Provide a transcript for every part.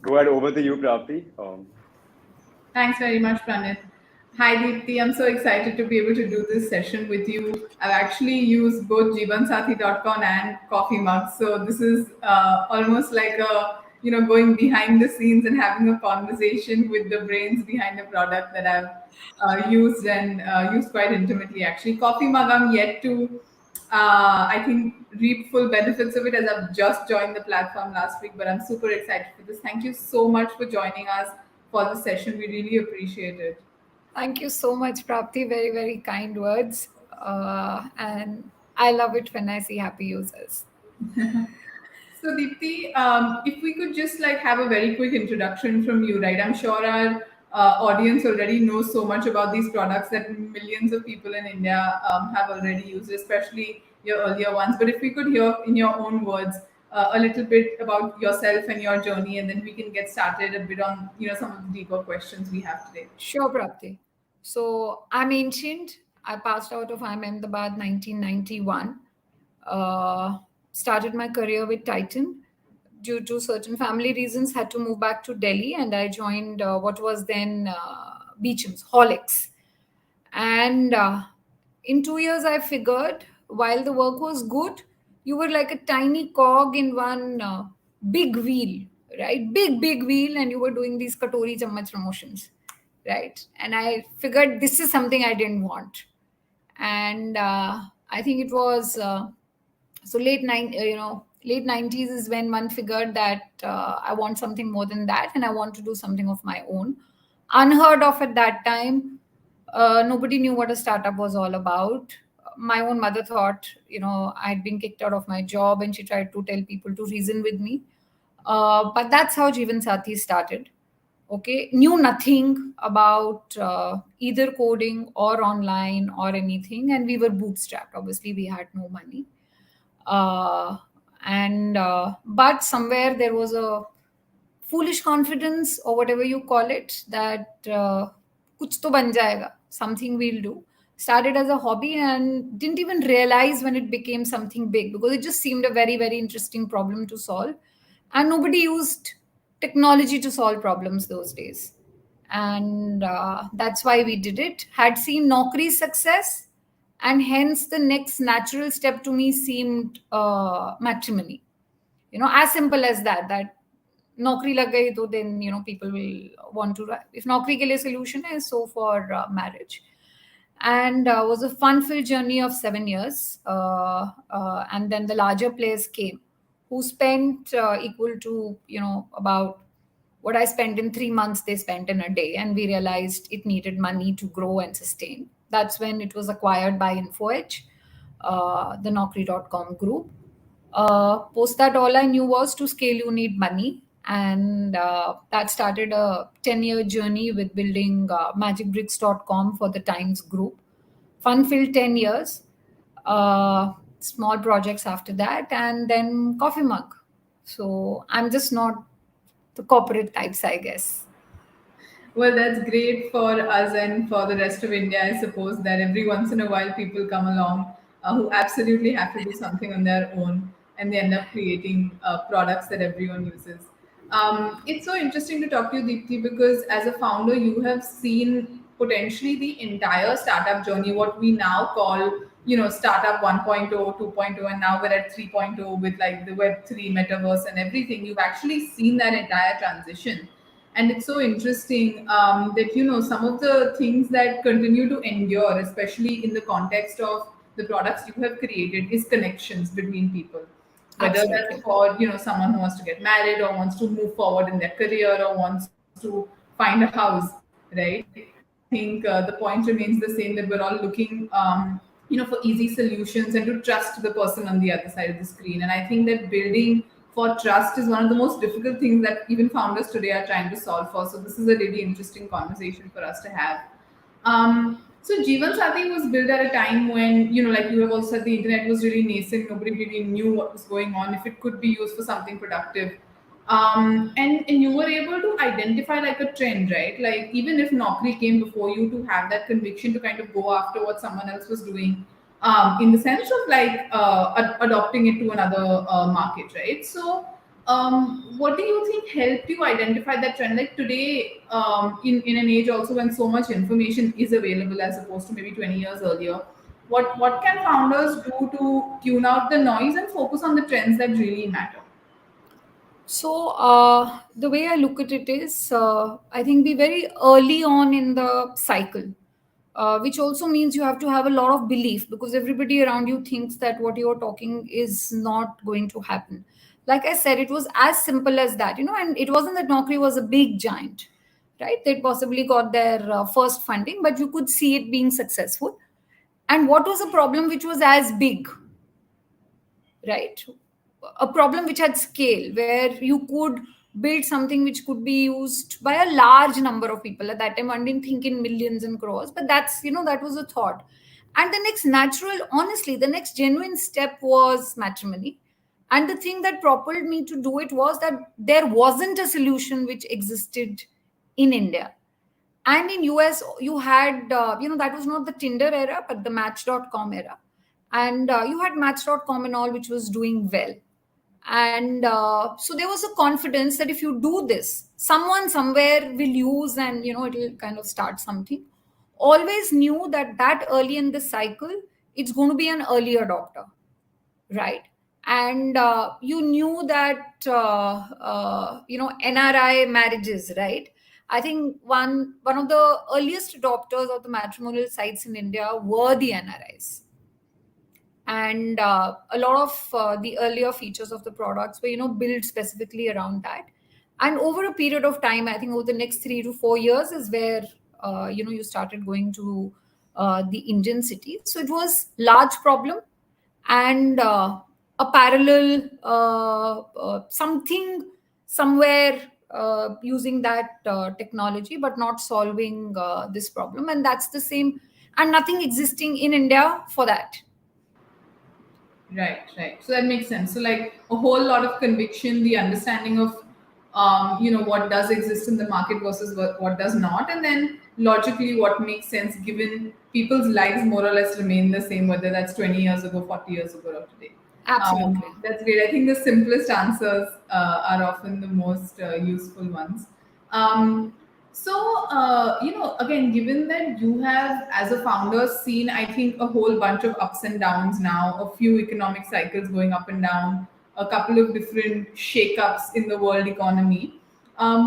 Go ahead, over to you, Prapti. Thanks very much, Pranit. Hi, Deepti. I'm so excited to be able to do this session with you. I've actually used both jivansathi.com and coffee mugs. So this is almost like going behind the scenes and having a conversation with the brains behind the product that I've used and used quite intimately. Actually, coffee mug, I'm yet to I think reap full benefits of it as I've just joined the platform last week, but I'm super excited for this. Thank you so much for joining us for the session. We really appreciate it. Thank you so much, Prapti. Very, very kind words. And I love it when I see happy users. So Deepti, if we could just like have a very quick introduction from you, right? I'm sure our audience already knows so much about these products that millions of people in India have already used, especially your earlier ones. But if we could hear in your own words a little bit about yourself and your journey, and then we can get started a bit on some of the deeper questions we have today. Sure, Prapti. So I'm ancient. I passed out of IIM Ahmedabad 1991. Started my career with Titan. Due to certain family reasons, had to move back to Delhi, and I joined what was then Beecham's Horlicks. And in 2 years, I figured while the work was good, you were like a tiny cog in one big wheel, right? Big wheel, and you were doing these Katori Chammach promotions, right? And I figured this is something I didn't want. And I think it was late 90s is when one figured that I want something more than that, and I want to do something of my own. Unheard of at that time. Nobody knew what a startup was all about. My own mother thought, I'd been kicked out of my job, and she tried to tell people to reason with me. But that's how Jeevan Sathi started. Okay, knew nothing about either coding or online or anything, and we were bootstrapped. Obviously, we had no money. But somewhere there was a foolish confidence or whatever you call it that kuch to ban jayega, something we'll do. Started as a hobby and didn't even realize when it became something big, because it just seemed a very, very interesting problem to solve, and nobody used technology to solve problems those days. And that's why we did it. Had seen Naukri's success, and hence the next natural step to me seemed matrimony. As simple as that Naukri lag gayi, to then people will want to, if Naukri ke liye solution is, so for marriage. And was a fun-filled journey of 7 years. And then the larger players came, who spent equal to about what I spent in 3 months, they spent in a day, and we realized it needed money to grow and sustain. That's when it was acquired by InfoEdge, the Naukri.com group. Post that, all I knew was to scale, you need money. And that started a 10-year journey with building magicbricks.com for the Times Group. Fun-filled 10 years. Small projects after that, and then Coffee Mug. So I'm just not the corporate types, I guess. Well, that's great for us and for the rest of India, I suppose, that every once in a while people come along who absolutely have to do something on their own, and they end up creating products that everyone uses. It's so interesting to talk to you, Deepti, because as a founder, you have seen potentially the entire startup journey, what we now call, startup 1.0, 2.0, and now we're at 3.0 with like the Web3, metaverse, and everything. You've actually seen that entire transition. And it's so interesting that some of the things that continue to endure, especially in the context of the products you have created, is connections between people. Whether Absolutely. that's for someone who wants to get married or wants to move forward in their career or wants to find a house, right? I think the point remains the same, that we're all looking for easy solutions and to trust the person on the other side of the screen. And I think that building for trust is one of the most difficult things that even founders today are trying to solve for. So this is a really interesting conversation for us to have. So Jeevan Sathi was built at a time when, like you have also said, the internet was really nascent. Nobody really knew what was going on, if it could be used for something productive. And you were able to identify like a trend, right? Like even if Naukri came before you, to have that conviction to kind of go after what someone else was doing, in the sense of like adopting it to another market, right? So What do you think helped you identify that trend? Like today, in an age also when so much information is available as opposed to maybe 20 years earlier, what can founders do to tune out the noise and focus on the trends that really matter? So, the way I look at it is, I think be very early on in the cycle, which also means you have to have a lot of belief because everybody around you thinks that what you're talking is not going to happen. Like I said, it was as simple as that, and it wasn't that Naukri was a big giant, right? They possibly got their first funding, but you could see it being successful. And what was a problem which was as big, right? A problem which had scale, where you could build something which could be used by a large number of people. At that time, I didn't think in millions and crores, but that was a thought. And the next natural, honestly, the next genuine step was matrimony. And the thing that propelled me to do it was that there wasn't a solution which existed in India. And in US, you had, that was not the Tinder era, but the Match.com era. And you had Match.com and all, which was doing well. And so there was a confidence that if you do this, someone somewhere will use and, it'll kind of start something. Always knew that early in the cycle, it's going to be an early adopter, right? And you knew that NRI marriages, right? I think one of the earliest adopters of the matrimonial sites in India were the NRIs, and a lot of the earlier features of the products were built specifically around that. And over a period of time, I think over the next 3 to 4 years is where you started going to the Indian cities. So it was large problem, and a parallel something somewhere using that technology but not solving this problem, and that's the same, and nothing existing in India for that. Right, right. So that makes sense. So like a whole lot of conviction, the understanding of what does exist in the market versus what does not, and then logically what makes sense given people's lives more or less remain the same, whether that's 20 years ago, 40 years ago, or today. Absolutely. That's great. I think the simplest answers are often the most useful ones. Um, again, given that you have, as a founder, seen, I think, a whole bunch of ups and downs now, a few economic cycles going up and down, a couple of different shakeups in the world economy,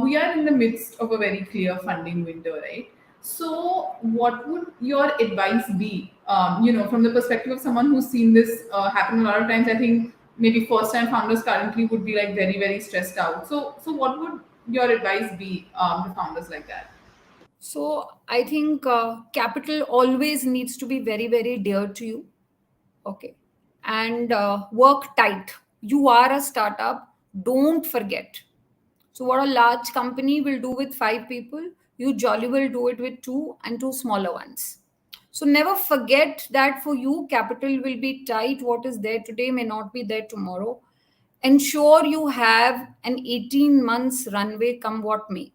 we are in the midst of a very clear funding window, right? So, what would your advice be? From the perspective of someone who's seen this happen a lot of times, I think maybe first-time founders currently would be like very, very stressed out. So what would your advice be to founders like that? So I think capital always needs to be very, very dear to you. Okay. And work tight. You are a startup. Don't forget. So, what a large company will do with 5 people, you jolly will do it with two and two smaller ones. So, never forget that for you, capital will be tight. What is there today may not be there tomorrow. Ensure you have an 18 months runway, come what may.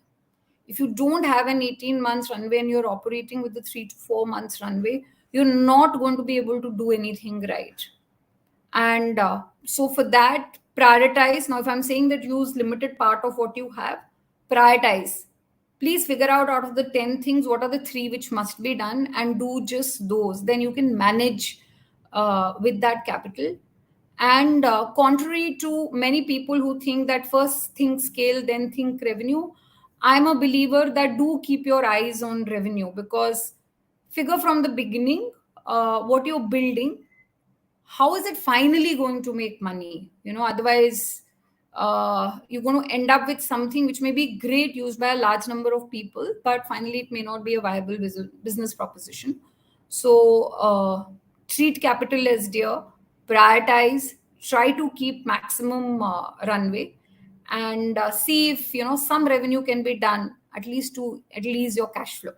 If you don't have an 18 months runway and you're operating with the 3 to 4 months runway, you're not going to be able to do anything right. And so for that, prioritize. Now, if I'm saying that use limited part of what you have, prioritize. Please figure out of the 10 things, what are the 3 which must be done, and do just those. Then you can manage with that capital. And contrary to many people who think that first think scale, then think revenue, I'm a believer that do keep your eyes on revenue, because figure from the beginning what you're building, how is it finally going to make money. Otherwise you're going to end up with something which may be great used by a large number of people, but finally it may not be a viable business proposition. So treat capital as dear, prioritize, try to keep maximum runway, and see if some revenue can be done, at least to at least your cash flow.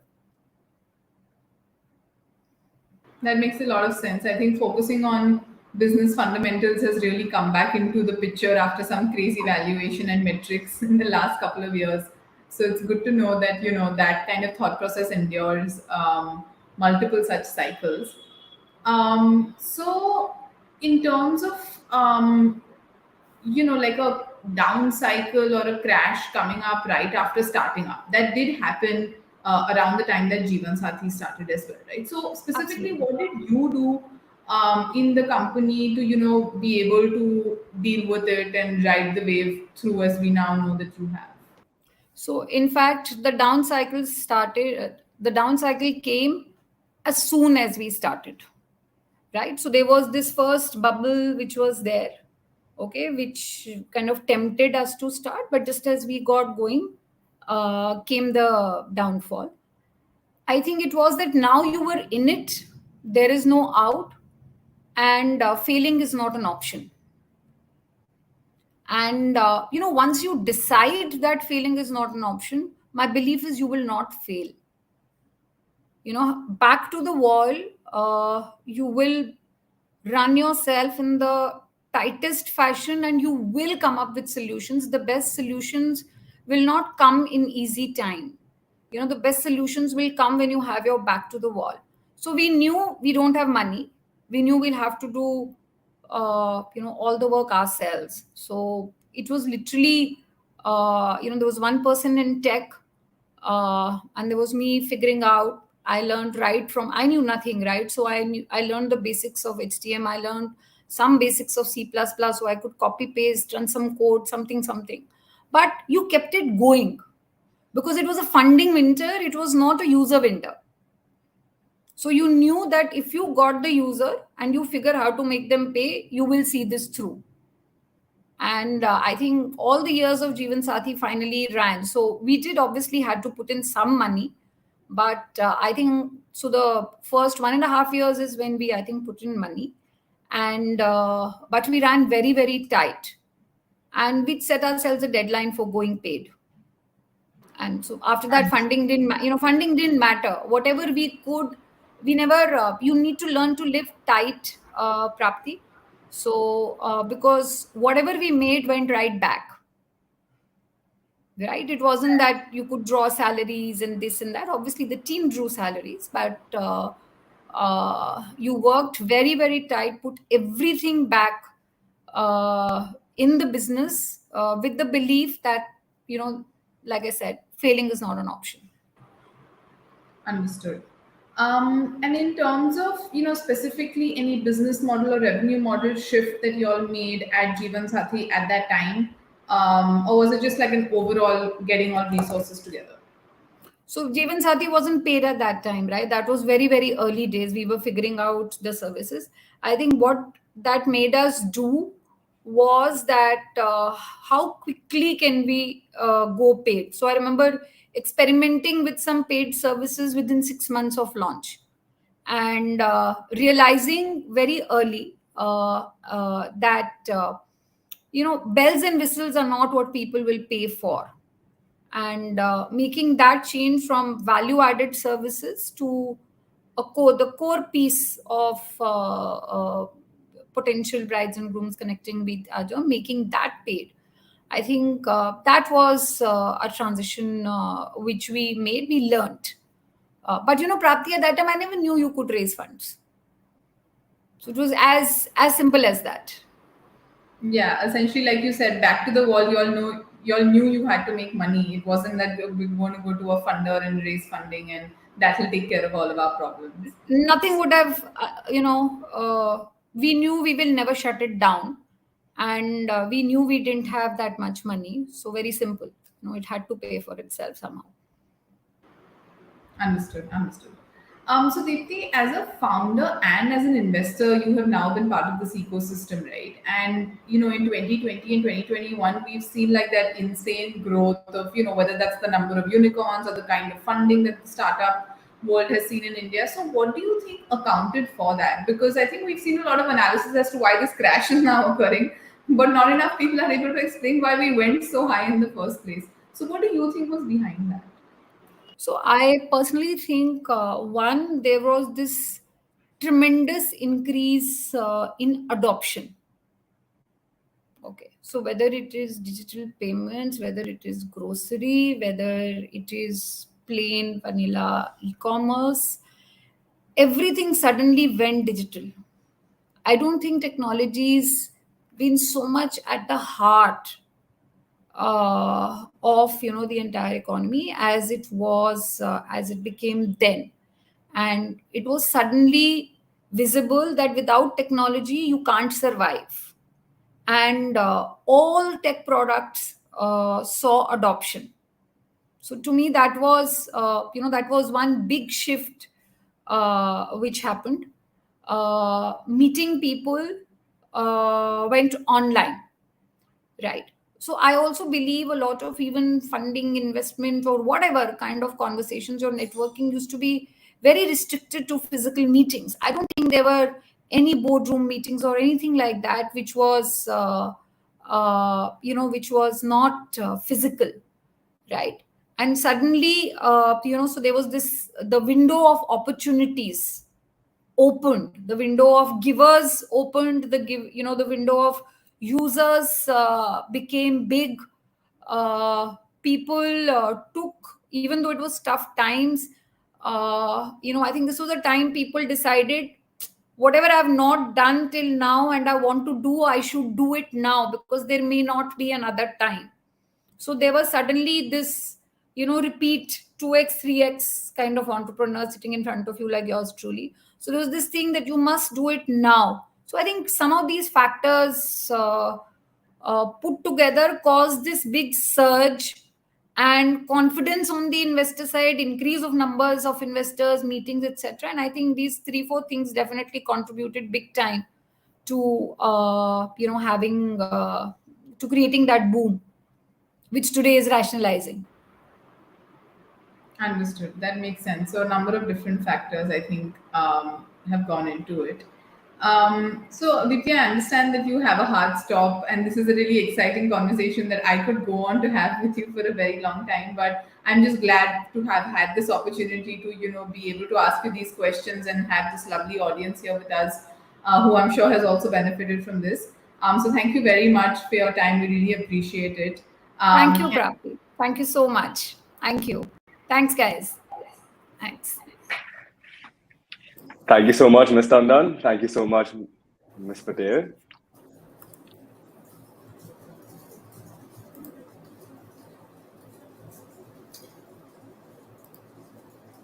That makes a lot of sense. I think focusing on business fundamentals has really come back into the picture after some crazy valuation and metrics in the last couple of years. So it's good to know that that kind of thought process endures multiple such cycles. So in terms of like a down cycle or a crash coming up right after starting up. That did happen around the time that Jeevan Sathi started as well, right? So specifically, Absolutely. what did you do in the company to be able to deal with it and ride the wave through, as we now know that you have? So, in fact, the down cycle came as soon as we started, right? So, there was this first bubble which was there, okay, which kind of tempted us to start. But just as we got going, came the downfall. I think it was that now you were in it, there is no out, and failing is not an option. And once you decide that failing is not an option, my belief is you will not fail. Back to the wall, you will run yourself in the tightest fashion and you will come up with solutions. The best solutions will not come in easy time. The best solutions will come when you have your back to the wall. So we knew we don't have money. We knew we'll have to do all the work ourselves. So it was literally there was one person in tech, and there was me figuring out. I learned right from, I knew nothing, right? So I learned the basics of HTML. I learned some basics of C++, so I could copy paste, run some code, something. But you kept it going because it was a funding winter. It was not a user winter. So you knew that if you got the user and you figure how to make them pay, you will see this through. And I think all the years of Jeevan Sathi finally ran. So we did obviously had to put in some money, but I think so. The first 1.5 years is when we, I think, put in money, and but we ran very, very tight, and we'd set ourselves a deadline for going paid. And so after that, funding didn't matter. Whatever we could, we never. You need to learn to live tight, Prapti. So because whatever we made went right back. Right, it wasn't that you could draw salaries and this and that. Obviously the team drew salaries, but you worked very, very tight, put everything back in the business, with the belief that, like I said, failing is not an option. Understood. And in terms of, specifically any business model or revenue model shift that you all made at Jeevan Sathi at that time, or was it just like an overall getting all resources together? So Jeevan Sathi wasn't paid at that time, right? That was very, very early days. We were figuring out the services. I think what that made us do was that how quickly can we go paid? So I remember experimenting with some paid services within 6 months of launch, and realizing very early that bells and whistles are not what people will pay for, and making that change from value added services to the core piece of potential brides and grooms connecting with other, making that paid. I think that was a transition which we made. We learned, but Prapti, at that time I never knew you could raise funds. So it was as simple as that. Yeah, essentially, like you said, back to the wall. You all knew you had to make money. It wasn't that we're going to go to a funder and raise funding, and that will take care of all of our problems. Nothing would have, we knew we will never shut it down, and we knew we didn't have that much money. So very simple, it had to pay for itself somehow. Understood. Understood. So Deepti, as a founder and as an investor, you have now been part of this ecosystem, right? And in 2020 and 2021, we've seen like that insane growth of whether that's the number of unicorns or the kind of funding that the startup world has seen in India. So what do you think accounted for that? Because I think we've seen a lot of analysis as to why this crash is now occurring, but not enough people are able to explain why we went so high in the first place. So what do you think was behind that? So I personally think, one, there was this tremendous increase in adoption. Okay, so whether it is digital payments, whether it is grocery, whether it is plain vanilla e-commerce, everything suddenly went digital. I don't think technology's been so much at the heart. of the entire economy as it was, as it became then. And it was suddenly visible that without technology you can't survive, and all tech products saw adoption. So to me, that was that was one big shift which happened. Meeting people went online, right? So I also believe a lot of even funding, investment, or whatever kind of conversations or networking used to be very restricted to physical meetings. I don't think there were any boardroom meetings or anything like that which was which was not physical, right? And suddenly so there was this, the window of opportunities opened, the window of givers opened, the window of users became big. People took, even though it was tough times, I think this was a time people decided, whatever I've not done till now and I want to do, I should do it now, because there may not be another time. So there was suddenly this repeat 2x 3x kind of entrepreneur sitting in front of you, like yours truly. So there was this thing that you must do it now. So I think some of these factors put together caused this big surge and confidence on the investor side, increase of numbers of investors, meetings, etc. And I think these 3-4 things definitely contributed big time to having to creating that boom, which today is rationalizing. Understood. That makes sense. So a number of different factors, I think, have gone into it. So Dipti, I understand that you have a hard stop, and this is a really exciting conversation that I could go on to have with you for a very long time. But I'm just glad to have had this opportunity to, be able to ask you these questions and have this lovely audience here with us, who I'm sure has also benefited from this. So thank you very much for your time. We really appreciate it. Thank you, Prapti. Thank you so much. Thank you. Thanks, guys. Thanks. Thank you so much, Ms. Tandon. Thank you so much, Ms. Patel.